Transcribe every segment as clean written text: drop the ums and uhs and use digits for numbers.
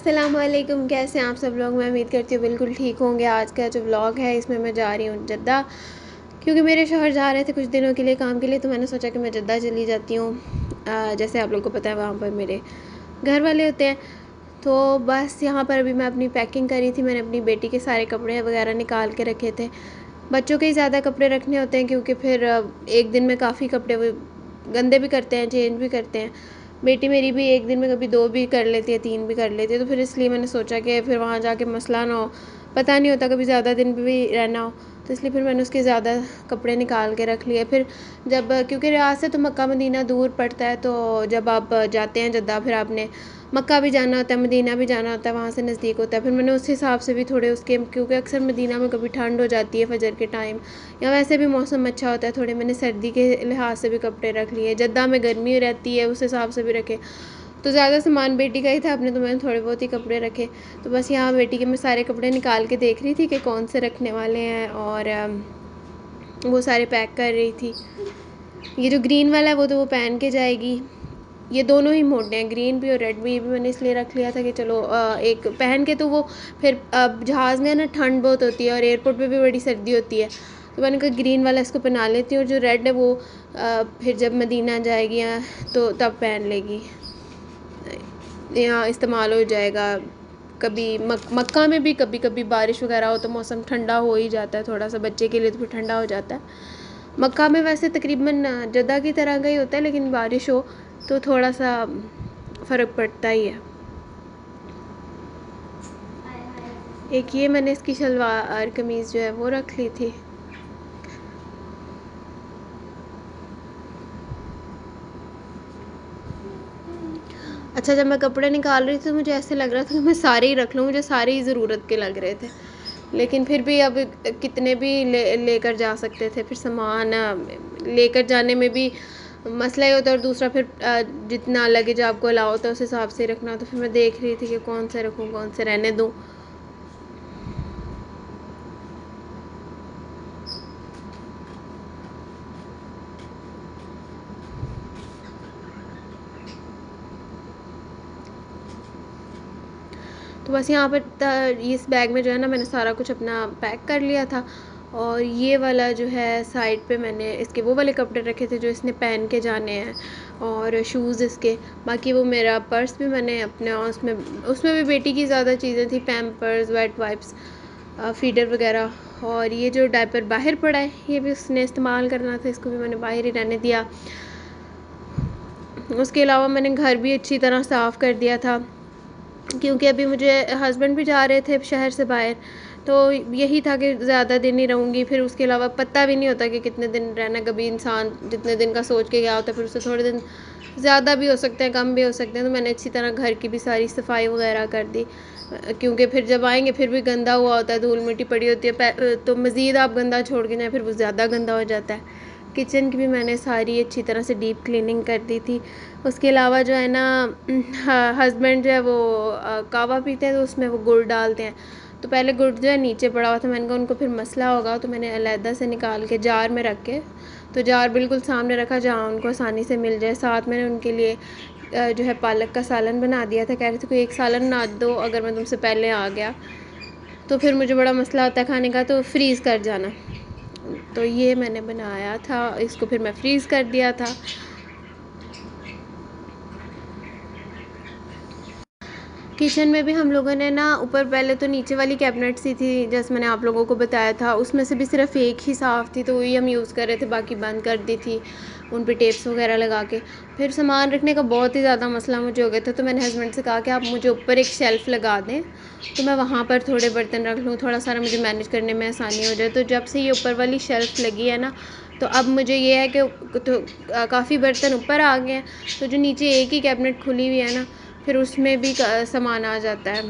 अस्सलामुअलैकुम, कैसे हैं आप सब लोग। मैं उम्मीद करती हूँ बिल्कुल ठीक होंगे। आज का जो व्लॉग है इसमें मैं जा रही हूँ जद्दा, क्योंकि मेरे शौहर जा रहे थे कुछ दिनों के लिए काम के लिए, तो मैंने सोचा कि मैं जद्दा चली जाती हूँ। जैसे आप लोगों को पता है वहाँ पर मेरे घर वाले होते हैं। तो बस यहाँ पर अभी मैं अपनी पैकिंग कर रही थी। मैंने अपनी बेटी के सारे कपड़े वगैरह निकाल के रखे थे। बच्चों के ही ज़्यादा कपड़े रखने होते हैं, क्योंकि फिर एक दिन में काफ़ी कपड़े वो गंदे भी करते हैं, चेंज भी करते हैं। बेटी मेरी भी एक दिन में कभी 2 भी कर लेती है, 3 भी कर लेती है, तो फिर इसलिए मैंने सोचा कि फिर वहाँ जाके मसला ना हो। पता नहीं होता कभी ज़्यादा दिन भी रहना हो, तो इसलिए फिर मैंने उसके ज़्यादा कपड़े निकाल के रख लिए। फिर जब क्योंकि रियाद से तो मक्का मदीना दूर पड़ता है, तो जब आप जाते हैं जद्दा, फिर आपने मक्का भी जाना होता है, मदीना भी जाना होता है, वहाँ से नज़दीक होता है। फिर मैंने उस हिसाब से भी थोड़े उसके, क्योंकि अक्सर मदीना में कभी ठंड हो जाती है फजर के टाइम, या वैसे भी मौसम अच्छा होता है, थोड़े मैंने सर्दी के लिहाज से भी कपड़े रख लिए। जद्दा में गर्मी रहती है, उस हिसाब से भी रखे। तो ज़्यादा सामान बेटी का ही था अपने, तो मैंने थोड़े बहुत ही कपड़े रखे। तो बस यहाँ बेटी के मैं सारे कपड़े निकाल के देख रही थी कि कौन से रखने वाले हैं, और वो सारे पैक कर रही थी। ये जो ग्रीन वाला है वो तो वो पहन के जाएगी। ये दोनों ही मोटे हैं, ग्रीन भी और रेड भी। ये भी मैंने इसलिए रख लिया था कि चलो एक पहन के, तो वो फिर जहाज़ में ना ठंड बहुत होती है और एयरपोर्ट पे भी बड़ी सर्दी होती है, तो मैंने कहा ग्रीन वाला इसको पहना लेती हूँ, और जो रेड है वो फिर जब मदीना जाएगी तो तब पहन लेगी, यहाँ इस्तेमाल हो जाएगा। कभी मक्का में भी कभी कभी बारिश वगैरह हो तो मौसम ठंडा हो ही जाता है थोड़ा सा, बच्चे के लिए तो फिर ठंडा हो जाता है। मक्का में वैसे तकरीबन जद्दा की तरह का ही होता है, लेकिन बारिश हो तो थोड़ा सा फ़र्क पड़ता ही है। एक ये मैंने इसकी शलवार कमीज़ जो है वो रख ली थी। अच्छा, जब मैं कपड़े निकाल रही थी तो मुझे ऐसे लग रहा था कि मैं सारे ही रख लूँ, मुझे सारे ही ज़रूरत के लग रहे थे, लेकिन फिर भी अब कितने भी लेकर जा सकते थे। फिर सामान लेकर जाने में भी मसला ही होता है, और दूसरा फिर जितना लगेज आपको अलाउ होता है उस हिसाब से रखना। तो फिर मैं देख रही थी कि कौन से रखूँ, कौन से रहने दूँ। तो बस यहाँ पर इस बैग में जो है ना, मैंने सारा कुछ अपना पैक कर लिया था। और ये वाला जो है साइड पे मैंने इसके वो वाले कपड़े रखे थे जो इसने पहन के जाने हैं, और शूज़ इसके। बाकी वो मेरा पर्स भी मैंने अपने उसमें भी बेटी की ज़्यादा चीज़ें थी, पैम्पर्स, वेट वाइप्स, फीडर वगैरह। और ये जो डायपर बाहर पड़ा है ये भी उसने इस्तेमाल करना था, इसको भी मैंने बाहर ही रहने दिया। उसके अलावा मैंने घर भी अच्छी तरह साफ़ कर दिया था, क्योंकि अभी मुझे हस्बैंड भी जा रहे थे शहर से बाहर, तो यही था कि ज़्यादा दिन ही रहूँगी। फिर उसके अलावा पता भी नहीं होता कि कितने दिन रहना, कभी इंसान जितने दिन का सोच के गया होता है फिर उससे थोड़े दिन ज़्यादा भी हो सकते हैं, कम भी हो सकते हैं। तो मैंने अच्छी तरह घर की भी सारी सफाई वगैरह कर दी, क्योंकि फिर जब आएंगे फिर भी गंदा हुआ होता है, धूल मिट्टी पड़ी होती है, तो मज़ीद आप गंदा छोड़ के जाएँ फिर वो ज़्यादा गंदा हो जाता है। किचन की भी मैंने सारी अच्छी तरह से डीप क्लीनिंग कर दी थी। उसके अलावा जो है ना, हस्बैंड जो है वो कहवा पीते हैं, तो उसमें वो गुड़ डालते हैं। तो पहले गुड़ जो है नीचे पड़ा हुआ था, मैंने कहा उनको फिर मसला होगा, तो मैंने अलहदा से निकाल के जार में रख के, तो जार बिल्कुल सामने रखा जहाँ उनको आसानी से मिल जाए। साथ मैंने उनके लिए जो है पालक का सालन बना दिया था। कह रहे थे कोई एक सालन बना दो, अगर मैं तुमसे पहले आ गया तो फिर मुझे बड़ा मसला होता है खाने का, तो फ्रीज़ कर जाना। तो ये मैंने बनाया था, इसको फिर मैं फ्रीज़ कर दिया था। किचन में भी हम लोगों ने ना ऊपर, पहले तो नीचे वाली कैबिनेट सी थी जैसे मैंने आप लोगों को बताया था, उसमें से भी सिर्फ एक ही साफ़ थी, तो वही हम यूज़ कर रहे थे, बाकी बंद कर दी थी उन पे टेप्स वगैरह लगा के। फिर सामान रखने का बहुत ही ज़्यादा मसला मुझे हो गया था, तो मैंने हस्बैंड से कहा कि आप मुझे ऊपर एक शेल्फ़ लगा दें, तो मैं वहाँ पर थोड़े बर्तन रख लूँ, थोड़ा सारा मुझे मैनेज करने में आसानी हो जाए। तो जब से ये ऊपर वाली शेल्फ़ लगी है ना, तो अब मुझे ये है कि तो काफ़ी बर्तन ऊपर आ गए हैं, तो जो नीचे एक ही कैबिनेट खुली हुई है ना, फिर उसमें भी सामान आ जाता है।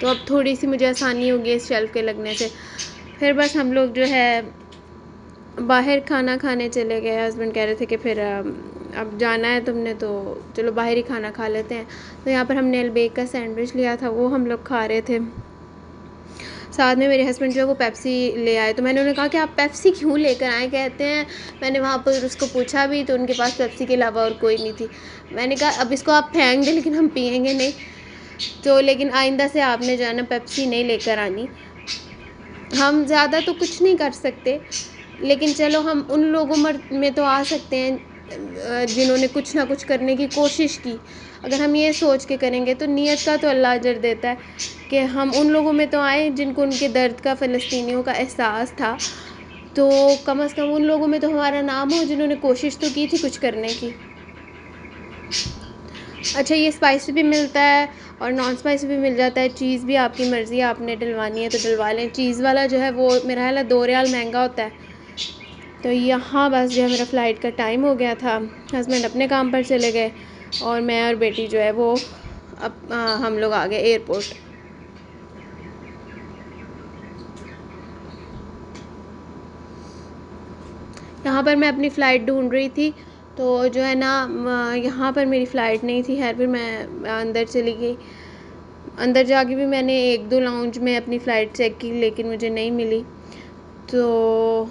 तो अब थोड़ी सी मुझे आसानी होगी इस शेल्फ़ के लगने से। फिर बस हम लोग जो है बाहर खाना खाने चले गए। हस्बैंड कह रहे थे कि फिर अब जाना है तुमने तो चलो बाहर ही खाना खा लेते हैं। तो यहाँ पर हमने अलबेक का सैंडविच लिया था, वो हम लोग खा रहे थे। साथ में मेरे हस्बैंड जो है वो पेप्सी ले आए, तो मैंने उन्हें कहा कि आप पेप्सी क्यों लेकर आए। कहते हैं, मैंने वहाँ पर उसको पूछा भी तो उनके पास पेप्सी के अलावा और कोई नहीं थी। मैंने कहा अब इसको आप फेंक दें, लेकिन हम पियेंगे नहीं। तो लेकिन आइंदा से आपने जो है ना पेप्सी नहीं लेकर आनी। हम ज़्यादा तो कुछ नहीं कर सकते, लेकिन चलो हम उन लोगों में तो आ सकते हैं जिन्होंने कुछ ना कुछ करने की कोशिश की। अगर हम ये सोच के करेंगे तो नीयत का तो अल्लाह अजर देता है कि हम उन लोगों में तो आए जिनको उनके दर्द का, फ़लस्तीनियों का एहसास था। तो कम से कम उन लोगों में तो हमारा नाम हो जिन्होंने कोशिश तो की थी कुछ करने की। अच्छा, ये स्पाइसी भी मिलता है और नॉन स्पाइसी भी मिल जाता है। चीज़ भी आपकी मर्ज़ी है, आपने डलवानी है तो डलवा लें। चीज़ वाला जो है वो मेरा ख़्याल है 2 रियाल महंगा होता है। तो यहाँ बस जो है मेरा फ़्लाइट का टाइम हो गया था, हस्बैंड अपने काम पर चले गए और मैं और बेटी जो है वो हम लोग आ गए एयरपोर्ट। यहाँ पर मैं अपनी फ़्लाइट ढूंढ रही थी, तो जो है ना यहाँ पर मेरी फ़्लाइट नहीं थी। खैर फिर मैं अंदर चली गई। अंदर जाके भी मैंने 1-2 लाउंज में अपनी फ़्लाइट चेक की, लेकिन मुझे नहीं मिली। तो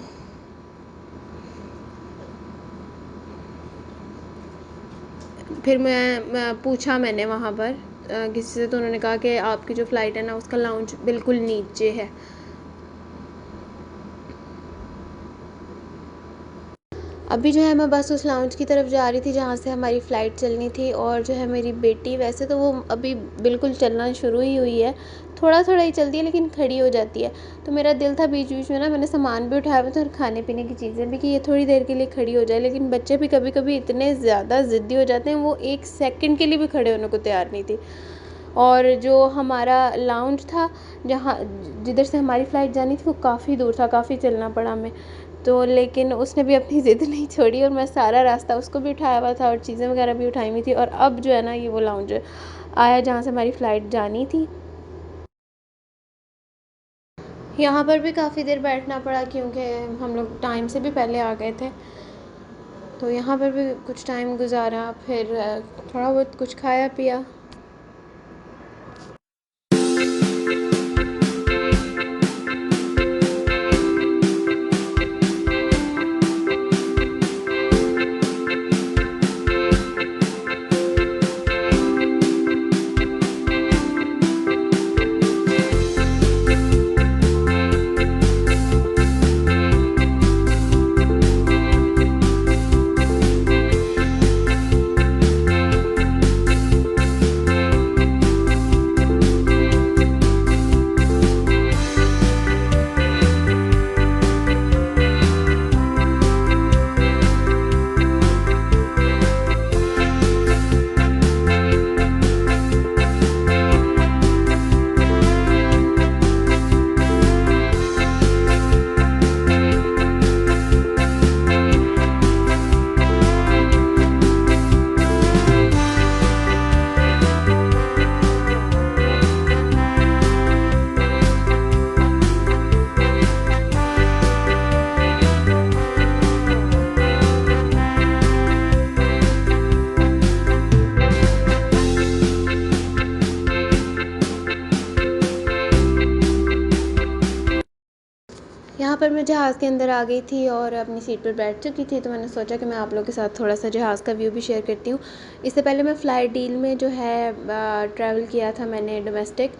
फिर मैं पूछा मैंने वहाँ पर किसी से, तो उन्होंने कहा कि आपकी जो फ़्लाइट है ना उसका लाउंज बिल्कुल नीचे है। अभी जो है मैं बस उस लाउंज की तरफ जा रही थी जहाँ से हमारी फ़्लाइट चलनी थी। और जो है मेरी बेटी, वैसे तो वो अभी बिल्कुल चलना शुरू ही हुई है, थोड़ा थोड़ा ही चलती है लेकिन खड़ी हो जाती है। तो मेरा दिल था बीच बीच में ना, मैंने सामान भी उठाया हुआ था और खाने पीने की चीज़ें भी, कि ये थोड़ी देर के लिए खड़ी हो जाए। लेकिन बच्चे भी कभी कभी इतने ज़्यादा ज़िद्दी हो जाते हैं, वो 1 सेकंड के लिए भी खड़े होने को तैयार नहीं थी। और जो हमारा लाउंज था, जहाँ जिधर से हमारी फ़्लाइट जानी थी, वो काफ़ी दूर था, काफ़ी चलना पड़ा हमें। तो लेकिन उसने भी अपनी ज़िद नहीं छोड़ी और मैं सारा रास्ता उसको भी उठाया हुआ था और चीज़ें वगैरह भी उठाई हुई थी। और अब जो है ना ये वो लाउंज आया जहाँ से हमारी फ़्लाइट जानी थी। यहाँ पर भी काफ़ी देर बैठना पड़ा क्योंकि हम लोग टाइम से भी पहले आ गए थे। तो यहाँ पर भी कुछ टाइम गुजारा, फिर थोड़ा बहुत कुछ खाया पिया। यहाँ पर मैं जहाज़ के अंदर आ गई थी और अपनी सीट पर बैठ चुकी थी। तो मैंने सोचा कि मैं आप लोगों के साथ थोड़ा सा जहाज़ का व्यू भी शेयर करती हूँ। इससे पहले मैं फ़्लाइट डील में जो है ट्रैवल किया था मैंने डोमेस्टिक,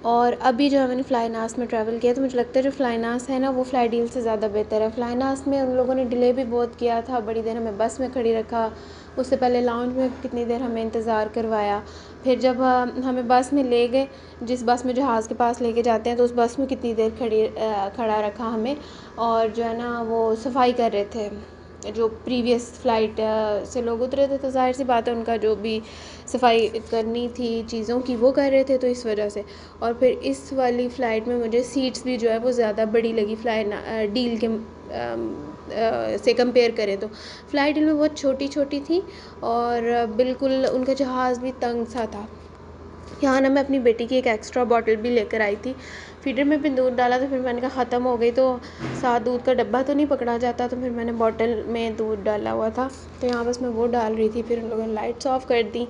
और अभी जो है मैंने फ़्लाइनास में ट्रैवल किया। तो मुझे लगता है जो फ़्लाइनास है ना वो फ़्लाई डील से ज़्यादा बेहतर है। फ़्लाइनास में उन लोगों ने डिले भी बहुत किया था, बड़ी देर हमें बस में खड़ी रखा, उससे पहले लाउंज में कितनी देर हमें इंतज़ार करवाया। फिर जब हमें बस में ले गए, जिस बस में जहाज़ के पास लेके जाते हैं, तो उस बस में कितनी देर खड़ा रखा हमें। और जो है ना वो सफाई कर रहे थे, जो प्रीवियस फ़्लाइट से लोग उतरे थे, तो ज़ाहिर सी बात है उनका जो भी सफाई करनी थी चीज़ों की वो कर रहे थे, तो इस वजह से। और फिर इस वाली फ़्लाइट में मुझे सीट्स भी जो है वो ज़्यादा बड़ी लगी डील के से कंपेयर करें तो। फ़्लाइट डील में बहुत छोटी छोटी थी और बिल्कुल उनका जहाज़ भी तंग सा था। यहाँ ना मैं अपनी बेटी की एक एक्स्ट्रा बॉटल भी लेकर आई थी। फीडर में भी दूध डाला, तो फिर मैंने कहा ख़त्म हो गई तो साथ दूध का डब्बा तो नहीं पकड़ा जाता, तो फिर मैंने बॉटल में दूध डाला हुआ था, तो यहाँ बस मैं वो डाल रही थी। फिर उन लोगों ने लाइट्स ऑफ कर दी।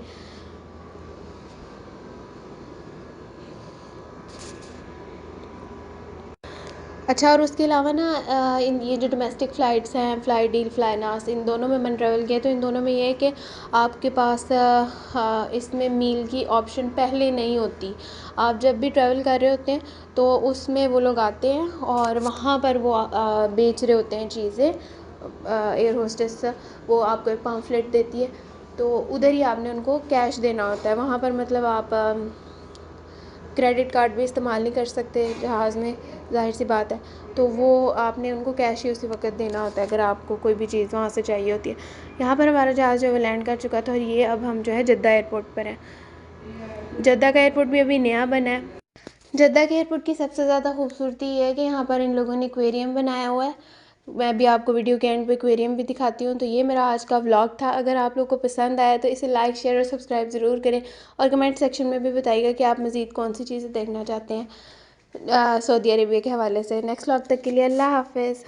अच्छा, और उसके अलावा ना इन ये जो डोमेस्टिक फ़्लाइट्स हैं, फ़्लाई डील, फ़्लाई नास, इन दोनों में मैंने ट्रैवल किया, तो इन दोनों में ये है कि आपके पास इसमें मील की ऑप्शन पहले नहीं होती। आप जब भी ट्रैवल कर रहे होते हैं तो उसमें वो लोग आते हैं और वहाँ पर वो बेच रहे होते हैं चीज़ें। एयर होस्टेस वो आपको एक पम्फलेट देती है, तो उधर ही आपने उनको कैश देना होता है। वहाँ पर मतलब आप क्रेडिट कार्ड भी इस्तेमाल नहीं कर सकते जहाज़ में, ज़ाहिर सी बात है। तो वो आपने उनको कैश ही उसी वक्त देना होता है अगर आपको कोई भी चीज़ वहाँ से चाहिए होती है। यहाँ पर हमारा जहाज़ जो है लैंड कर चुका था और ये अब हम जो है जद्दा एयरपोर्ट पर हैं। जद्दा का एयरपोर्ट भी अभी नया बना है। जद्दा के एयरपोर्ट की सबसे ज़्यादा खूबसूरती ये है कि यहाँ पर इन लोगों ने एक्वेरियम बनाया हुआ है। मैं भी आपको वीडियो के एंड पे एक्वेरियम भी दिखाती हूँ। तो ये मेरा आज का व्लॉग था। अगर आप लोग को पसंद आया तो इसे लाइक, शेयर और सब्सक्राइब ज़रूर करें और कमेंट सेक्शन में भी बताइएगा कि आप मज़ीद कौन सी चीज़ें देखना चाहते हैं सऊदी अरेबिया के हवाले से। नेक्स्ट व्लॉग तक के लिए अल्लाह हाफ़िज़।